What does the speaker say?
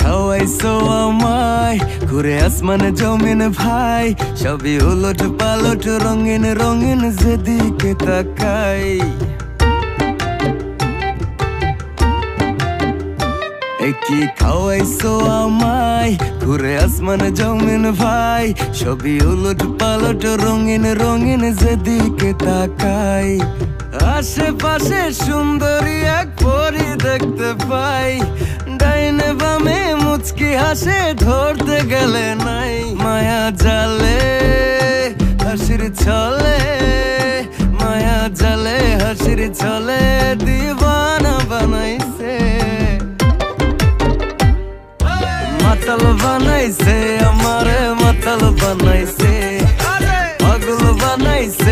খাওয়াইছো আমায় ঘুরে আসমান জমিন ভাই, সবই উলট পালট রঙিন রঙিন যেদিকে তাকাই। কি খাওয়াইছো আমায় ঘুরে আসমান জমিন ভাই, সবই উলট পালট রঙিন রঙিন যেদিকে তাকাই। আশেপাশে সুন্দরী এক পরী দেখতে পাই, ডাইনে বামে মুচকি হাসে ধরতে গেলে নাই। মায়া জালে হাসির ছলে, মায়া জালে হাসির ছলে দিবানা বানাইছে। মাতাল বানাইছে আমারে মাতাল বানাইছে, পাগল বানাইছে